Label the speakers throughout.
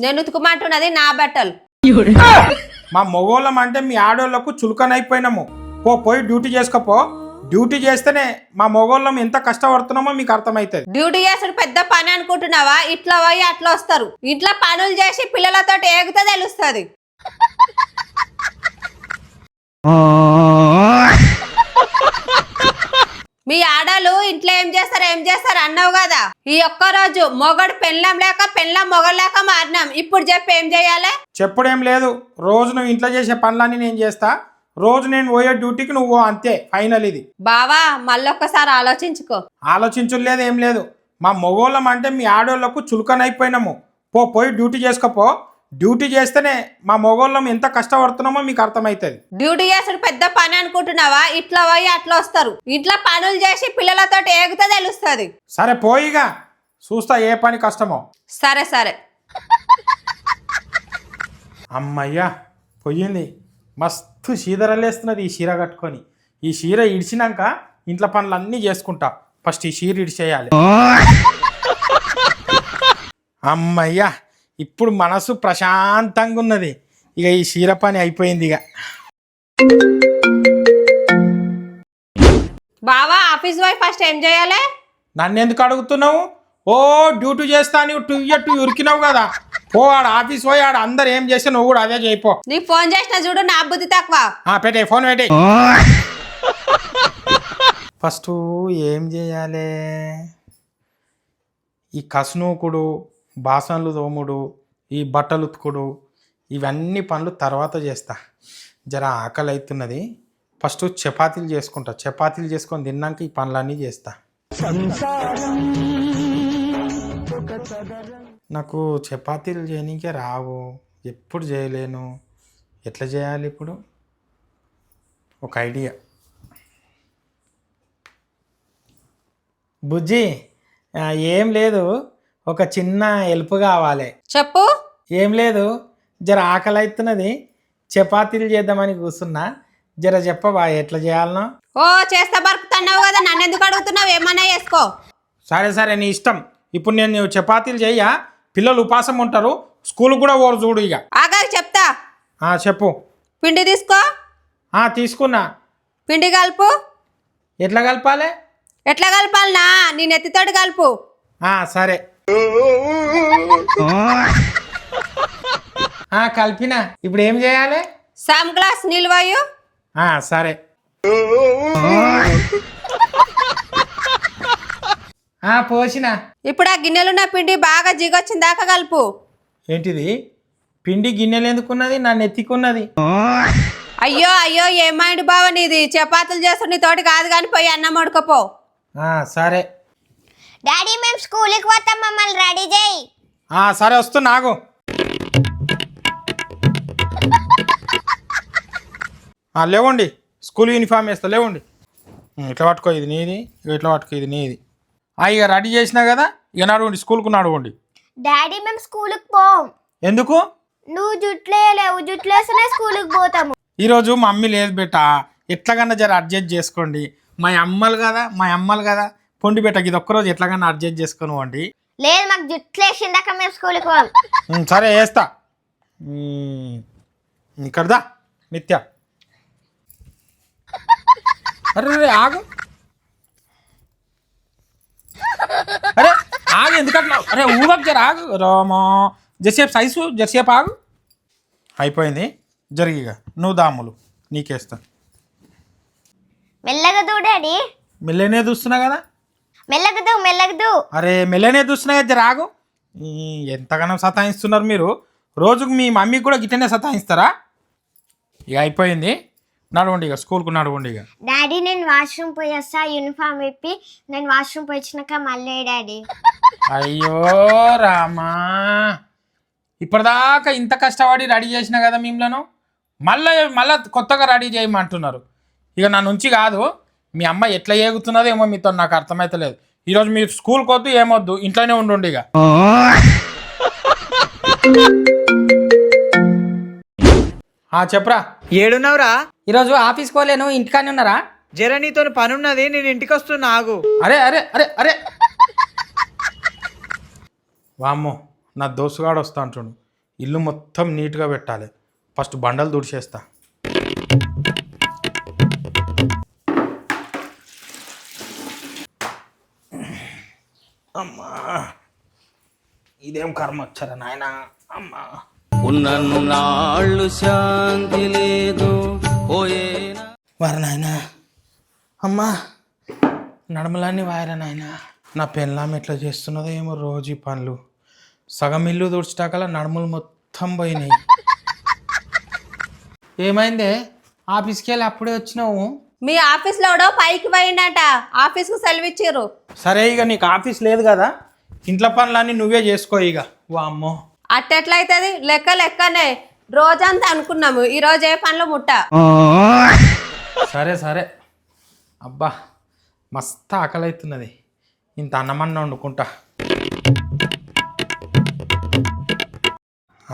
Speaker 1: నేను ఉతుకుమంటున్నది నా బట్టలు.
Speaker 2: మా మొగోళ్ళం అంటే మీ ఆడోళ్ళకు చులకనైపోయినాము. పోయి డ్యూటీ చేసుకోపో. డ్యూటీ చేస్తేనే మా మొగోళ్ళం ఎంత కష్టపడుతున్నామో మీకు అర్థమవుతుంది.
Speaker 1: డ్యూటీ చేసుడు పెద్ద పని అనుకుంటున్నావా? ఇట్లా పోయి అట్లా వస్తారు. ఇంట్లో పనులు చేసి పిల్లలతో ఏగుతా తెలుస్తుంది. మీ ఆడలు ఇంట్లో ఏం చేస్తారు అన్నావు కదా. ఈ ఒక్క రోజు మొగడు పెళ్ళం లేక పెళ్ళం మొగడు లేక మారినాం. ఇప్పుడు చెప్పి ఏం చేయాలి?
Speaker 2: చెప్పుడేం లేదు. రోజు నువ్వు ఇంట్లో చేసే పనులన్నీ నేను చేస్తా. రోజు నేను పోయే డ్యూటీకి నువ్వు అంతే, ఫైనల్ ఇది.
Speaker 1: బావా మళ్ళొక్కసారి ఆలోచించుకో.
Speaker 2: ఆలోచించలేదు ఏం లేదు. మా మొగోళ్ళం అంటే మీ ఆడోళ్ళకు చులకనైపోయినాము. పోయి డ్యూటీ చేసుకోపో. డ్యూటీ చేస్తేనే మా మొగోళ్ళం ఎంత కష్టపడుతున్నామో మీకు అర్థమవుతుంది.
Speaker 1: డ్యూటీ చేసుడు పెద్ద పని అనుకుంటున్నావా? ఇట్లా పోయి అట్లా వస్తారు. ఇంట్లో పనులు చేసి పిల్లలతో ఏగుతా తెలుస్తుంది.
Speaker 2: సరే పోయిగా చూస్తా ఏ పని కష్టమో.
Speaker 1: సరే సరే.
Speaker 2: అమ్మయ్యా పోయింది. మస్తు చీదరలేస్తున్నది ఈ చీర కట్టుకొని. ఈ చీర ఇడిచినాక ఇంట్లో పనులన్నీ చేసుకుంటా. ఫస్ట్ ఈ చీర ఇడిచేయాలి. అమ్మయ్యా ఇప్పుడు మనసు ప్రశాంతంగా ఉన్నది. ఇక ఈ చీర పని అయిపోయింది. ఇక
Speaker 1: బావా ఆఫీస్ పోయి ఫస్ట్ ఏం చేయాలి?
Speaker 2: నన్ను ఎందుకు అడుగుతున్నావు? డ్యూటీ చేస్తా అని 2 ఇయర్ ఉరికినావు కదా. ఆడ ఆఫీస్ పోయి ఆడ అందరు ఏం చేస్తే నువ్వు కూడా అదే చేయిపో.
Speaker 1: నీకు ఫోన్ చేసిన చూడు, నా బుద్ధి తక్కువ.
Speaker 2: పెట్టే ఫోన్ పెట్టే. ఫస్ట్ ఏం చేయాలి? ఈ కసునూకుడు, బాసనలు తోముడు, ఈ బట్టలు ఉతుకుడు, ఇవన్నీ పనులు తర్వాత చేస్తా. జర ఆకలి అవుతున్నది. ఫస్ట్ చపాతీలు చేసుకుంటా. చపాతీలు చేసుకొని తిన్నాక ఈ పనులన్నీ చేస్తా. నాకు చపాతీలు చేయనీకే రావు, ఎప్పుడు చేయలేను. ఎట్లా చేయాలి ఇప్పుడు? ఒక ఐడియా. బుజ్జి ఏం లేదు, ఒక చిన్న హెల్ప్ కావాలి.
Speaker 1: చెప్పు.
Speaker 2: ఏం లేదు, జర ఆకలి అవుతున్నది, చపాతీలు చేద్దామని కూర్చున్నా. జర చెప్పవా ఎట్లా చేయాలనో?
Speaker 1: చేస్తా బరుకుతున్నావు కదా, నన్ను ఎందుకు అడుగుతున్నావు? ఏమన్నా చేసుకో.
Speaker 2: సరే నీ ఇష్టం. ఇప్పుడు నేను చపాతీలు చెయ్యా, పిల్లలు ఉపాసం ఉంటారు, స్కూల్ కూడా ఓరు చూడు. ఇక
Speaker 1: ఆగాలి చెప్తా.
Speaker 2: చెప్పు.
Speaker 1: పిండి తీసుకో.
Speaker 2: తీసుకున్నా.
Speaker 1: పిండి కలుపు.
Speaker 2: ఎట్లా కలపాలి?
Speaker 1: ఎట్లా కలపాలనా? నీ నెత్తితోటి కలుపు.
Speaker 2: సరే కలిపినా. ఇప్పుడు ఏం చేయాలి?
Speaker 1: సమ్ గ్లాస్ నీళ్ళు పోయు.
Speaker 2: సరే పోసిన.
Speaker 1: ఇప్పుడు ఆ గిన్నెలున్న పిండి బాగా జిగొచ్చిన దాకా కలుపు.
Speaker 2: ఏంటిది? పిండి గిన్నెలు ఎందుకున్నది? నా నెత్తికున్నది.
Speaker 1: అయ్యో ఏమైంది బావ నీది? చపాతీలు చేస్తు నీ తోటి కాదు కానీ పోయి అన్నం వండుకోపో.
Speaker 2: సరే
Speaker 3: డాడీ మేము స్కూల్కి పోతాం, మమ్మల్ని రెడీ చేయి.
Speaker 2: సరే వస్తున్నా, ఆగు. లేవండి, స్కూల్ యూనిఫామ్ వేస్తా. లేవండి. ఇట్లా పట్టుకో, ఇది నీది. ఇట్లా పట్టుకో, ఇది నీది. ఇక రెడీ చేసినా కదా, ఇక నడవండి, స్కూల్కు నడవండి.
Speaker 3: డాడీ మేము స్కూల్కి పోం.
Speaker 2: ఎందుకు?
Speaker 3: నువ్వు జుట్లేయలేవు, జుట్లేస్తేనే స్కూల్కి పోతాము.
Speaker 2: ఈరోజు మమ్మీ లేదు బేట, ఎట్లాగన్నా జర అడ్జస్ట్ చేసుకోండి. మా అమ్మలు కదా పొండి బేట, ఇది ఒక్కరోజు ఎట్లాగన్నా అడ్జస్ట్ చేసుకొని పోండి.
Speaker 3: లేదు, మాకు జుట్లేసిందాక మేము స్కూల్కి పోం.
Speaker 2: సరే వేస్తా. ఇక్కడదా నిత్య. అరే ఆగు. ఎందుకట్లా? ఊగకు, జర ఆగు. రామా జరసేపు సైజు, జరసేపు ఆగు. అయిపోయింది. జరిగిగా నువ్వు దాములు నీకేస్తా.
Speaker 3: మెల్లగా దూ డాడీ.
Speaker 2: మెల్లనే చూస్తున్నా కదా.
Speaker 3: మెల్లగదు.
Speaker 2: అరే మెల్లనే చూస్తున్నా కదా, జర ఆగు. ఎంతగానో సతాయిస్తున్నారు మీరు. రోజుకు మీ మమ్మీకి కూడా గిట్టనే సతాయిస్తారా? ఇక అయిపోయింది, నడవండి. ఇక స్కూల్కు నడవండి. ఇక
Speaker 3: డాడీ నేను వాష్రూమ్ పోయి వస్తా, యూనిఫామ్ విప్పి నేను వాష్రూమ్ పోయి వచ్చినాక మళ్ళీ. డాడీ
Speaker 2: అయ్యో రామా, ఇప్పటిదాకా ఇంత కష్టపడి రెడీ చేసినా కదా మిమ్మల్ని, మళ్ళా కొత్తగా రెడీ చేయమంటున్నారు. ఇక నా నుంచి కాదు, మీ అమ్మ ఎట్లా ఏగుతున్నదో ఏమో మీతో నాకు అర్థమైతలేదు. ఈరోజు మీరు స్కూల్కి వద్దు, ఏమొద్దు, ఇంట్లోనే ఉండండి. ఇక చెప్పరా.
Speaker 4: ఏడున్నావురా?
Speaker 5: ఈరోజు ఆఫీస్కి పోలేను, ఇంటికానే ఉన్నారా?
Speaker 4: జర నీతో పనున్నది, నేను ఇంటికి వస్తున్నా, ఆగు.
Speaker 2: అరే అరే అరే అరే వామ్మో, నా దోస్తుగాడు వస్తా అంటుండు. ఇల్లు మొత్తం నీట్గా పెట్టాలి. ఫస్ట్ బండలు తుడిచేస్తా. అమ్మా ఇదేం కర్మ వచ్చారా నాయనా. అమ్మా
Speaker 6: ఉన్నన్నాళ్ళు శాంతి లేదు పోయేనా.
Speaker 2: వారు నాయనా, అమ్మా నడమలన్నీ వాయరా నాయనా. నా పెళ్ళాం ఎట్లా చేస్తున్నదో ఏమో రోజు ఈ పనులు. సగం ఇల్లు తుడిచిటాకలా నడుములు మొత్తం పోయినాయి. ఏమైందే? ఆఫీస్కి వెళ్ళి అప్పుడే వచ్చినావు?
Speaker 1: మీ ఆఫీస్ లో పైకి పోయిండట, ఆఫీస్ కు సెలవు ఇచ్చిర్రు.
Speaker 2: సరే ఇక నీకు ఆఫీస్ లేదు కదా, ఇంట్లో పనులన్నీ నువ్వే చేసుకో ఇక. వామ్మో
Speaker 1: అట్టెట్లయితది? లెక్కనే రోజంతా అనుకున్నాము, ఈ రోజు ఏ పనులు ముట్ట.
Speaker 2: సరే సరే. అబ్బా మస్తు ఆకలి అవుతున్నది. ఇంత అన్నమన్న వండుకుంటా.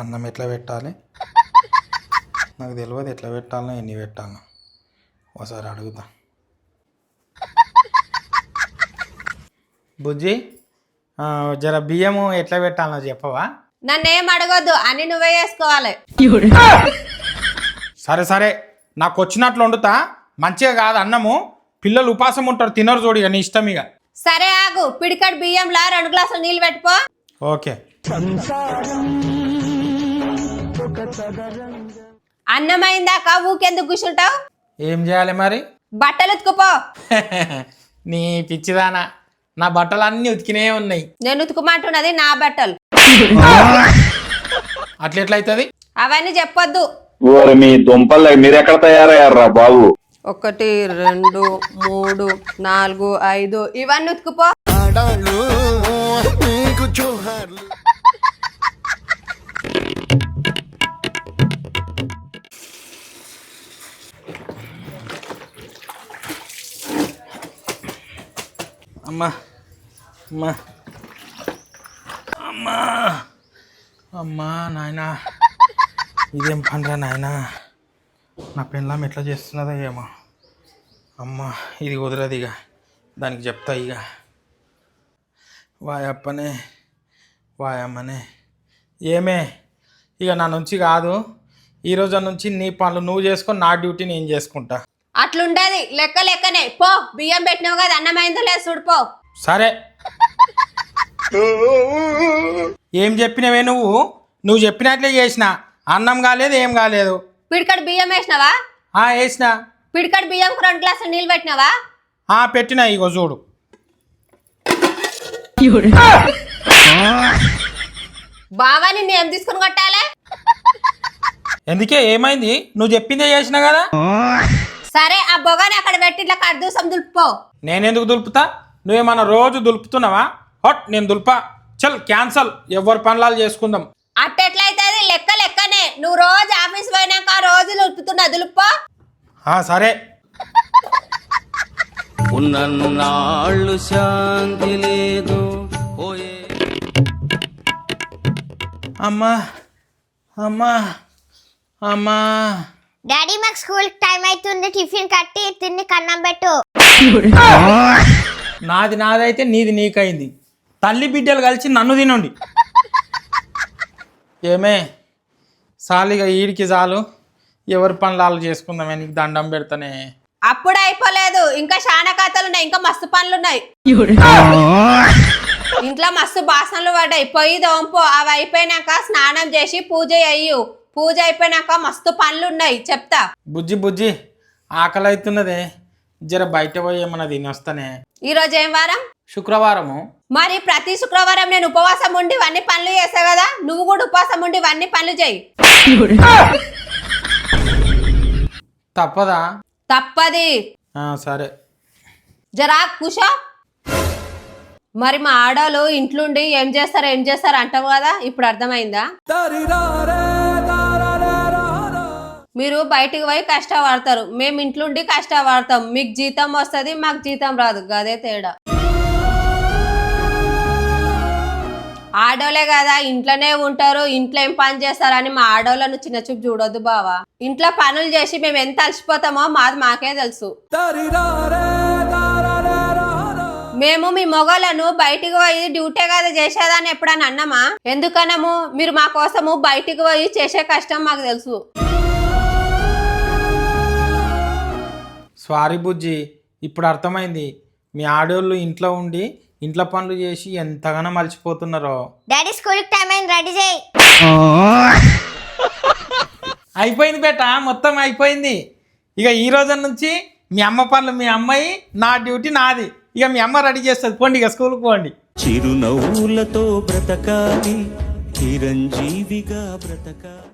Speaker 2: అన్నం ఎట్లా పెట్టాలి నాకు తెలియదు. ఎట్లా పెట్టాలనో ఎన్ని పెట్టాలనో ఒకసారి అడుగుతా. బుజ్జి జర బియ్యము ఎట్లా పెట్టాలనో చెప్పవా?
Speaker 1: నన్నేం అడగొద్దు, అన్ని నువ్వే చేసుకోవాలి.
Speaker 2: సరే సరే, నాకు వచ్చినట్లు వండుతా. మంచిగా కాదు అన్నము, పిల్లలు ఉపాసం ఉంటారు, తినరు చూడు. ఇక నీ ఇష్టం ఇక.
Speaker 1: సరే ఆగు, పిడికడ్ బియ్యంలా 2 గ్లాసులు నీళ్ళు పెట్టుకో.
Speaker 2: ఓకే.
Speaker 1: అన్నమైందాక ఊకెందుకు కూర్చుంటావు?
Speaker 2: ఏం చేయాలి మరి?
Speaker 1: బట్టలు ఉతుకుపో.
Speaker 2: నీ పిచ్చిదానా, నా బట్టలు అన్నీ ఉతికినే ఉన్నాయి.
Speaker 1: నేను ఉతుకుమంటున్నది నా బట్టలు.
Speaker 2: అట్లెట్లయితుంది?
Speaker 1: అవన్నీ చెప్పొద్దు.
Speaker 7: మీ దుంపలు మీరెక్కడ తయారయ్యారా బాబు?
Speaker 1: 1 2 3 4 5 ఇవన్నీ ఉతుకుపో.
Speaker 2: అమ్మా అమ్మా అమ్మా అమ్మా నాయనా, ఇదేం పనిరా నాయనా. నా పెళ్ళాం ఎట్లా చేస్తున్నదో ఏమో. అమ్మా ఇది కుదరదు ఇక, దానికి చెప్తా ఇక. వాయప్పనే వాయమ్మనే. ఏమే ఇక నా నుంచి కాదు, ఈ రోజు నుంచి నీ పనులు నువ్వు చేసుకొని నా డ్యూటీ నేను చేసుకుంటా.
Speaker 1: అట్లుండది, లెక్కనే పో. బియ్యం పెట్టినావు కదా, అన్నమైందో లేదు చూడిపో.
Speaker 2: సరే. ఏం చెప్పినవే నువ్వు? నువ్వు చెప్పినట్లే చేసిన. అన్నం కాలేదు, ఏం కాలేదు.
Speaker 1: పిడికడు బియ్యం వేసినావా?
Speaker 2: వేసిన.
Speaker 1: పిడికడు బియ్యంకు 2 గ్లాసులు నీళ్ళు పెట్టినావా?
Speaker 2: పెట్టినా, ఇగో చూడు.
Speaker 1: బావా నిన్ను ఏం తీసుకుని కొట్టాలే?
Speaker 2: ఎందుకే, ఏమైంది? నువ్వు చెప్పిందే చేసిన కదా.
Speaker 1: సరే ఆ బొగాని అక్కడ పెట్టి ఇట్లా కడ్దూసం దులుపుకో.
Speaker 2: నేనెందుకు దులుపుతా? నువ్వేమన్నా రోజు దులుపుతున్నావా? హట్, నేను దులుపా. చల్ క్యాన్సల్, ఎవరి పనులాలు చేసుకుందాం.
Speaker 1: అట్టెట్లయితే లెక్కనే. నువ్వు రోజు ఆఫీస్ పోయినాక రోజు దులుపుతున్నా, దులుపో.
Speaker 2: సరే.
Speaker 6: ఉన్నన్నాళ్ళు శాంతి లేదు పోయే.
Speaker 2: అమ్మా అమ్మా అమ్మా.
Speaker 3: డాడీ మాకు స్కూల్ టైం అవుతుంది, టిఫిన్ కట్టి తిని కన్నం పెట్టు.
Speaker 2: నాదైతే నీది నీకైంది. తల్లి బిడ్డలు కలిసి నన్ను తినండి. ఏమే సాలిగా ఈడికి చాలు, ఎవరి పనులు చేసుకుందామే. నీకు దండం పెడతానే.
Speaker 1: అప్పుడు అయిపోలేదు, ఇంకా చాలా కథలు ఉన్నాయి, ఇంకా మస్తు పనులు ఉన్నాయి. ఇంట్లో మస్తు బాసనలు పడ్డాయి, పొయ్యి దోంపు. అవి అయిపోయినాక స్నానం చేసి పూజ అయ్యు. పూజ అయిపోయినాక మస్తు పనులు ఉన్నాయి, చెప్తా.
Speaker 2: బుజ్జి ఆకలి అవుతున్నదే, జర బయట పోయి ఏమన్నా తినొస్తానే.
Speaker 1: ఈ రోజు ఏం వారం?
Speaker 2: శుక్రవారము.
Speaker 1: మరి ప్రతి శుక్రవారం నేను ఉపవాసం ఉండి ఇవన్నీ పనులు చేస్తా కదా, నువ్వు కూడా ఉపవాసం ఉండి ఇవన్నీ పనులు చేయి.
Speaker 2: తప్పదా?
Speaker 1: తప్పది.
Speaker 2: సరే.
Speaker 1: జరా కూసో. మరి మా ఆడోళ్ళు ఇంట్లుండి ఏం చేస్తారు అంటావు కదా, ఇప్పుడు అర్థమైందా? మీరు బయటికి పోయి కష్టపడతారు, మేము ఇంట్లుండి కష్టపడతాం. మీకు జీతం వస్తుంది, మాకు జీతం రాదు, గదే తేడా. ఆడోళ్ళే కదా ఇంట్లోనే ఉంటారు, ఇంట్లో ఏం పని చేస్తారని మా ఆడోళ్ళను చిన్న చూపు చూడొద్దు బావా. ఇంట్లో పనులు చేసి మేము ఎంత అలసిపోతామో మాకే తెలుసు. మేము మీ మొగలను బయటికి పోయి డ్యూటీ కదా చేసేదని ఎప్పుడన్నా అన్నామా? ఎందుకనము? మీరు మా కోసము బయటికి పోయి చేసే కష్టం మాకు తెలుసు.
Speaker 2: సారీ బుజ్జి, ఇప్పుడు అర్థమైంది మీ ఆడోళ్ళు ఇంట్లో ఉండి ఇంట్లో పనులు చేసి ఎంతగానో మర్చిపోతున్నారో.
Speaker 3: డాడీ స్కూల్కి టైం అయింది, రెడీ చేయి.
Speaker 2: అయిపోయింది బేట, మొత్తం అయిపోయింది. ఇక ఈ రోజు నుంచి మీ అమ్మ పనులు మీ అమ్మాయి, నా డ్యూటీ నాది. ఇక మీ అమ్మ రెడీ చేస్తుంది, పోండి ఇక స్కూల్కి పోండి.
Speaker 6: చిరునవ్వులతో బ్రతకాలి, చిరంజీవిగా బ్రతకాలి.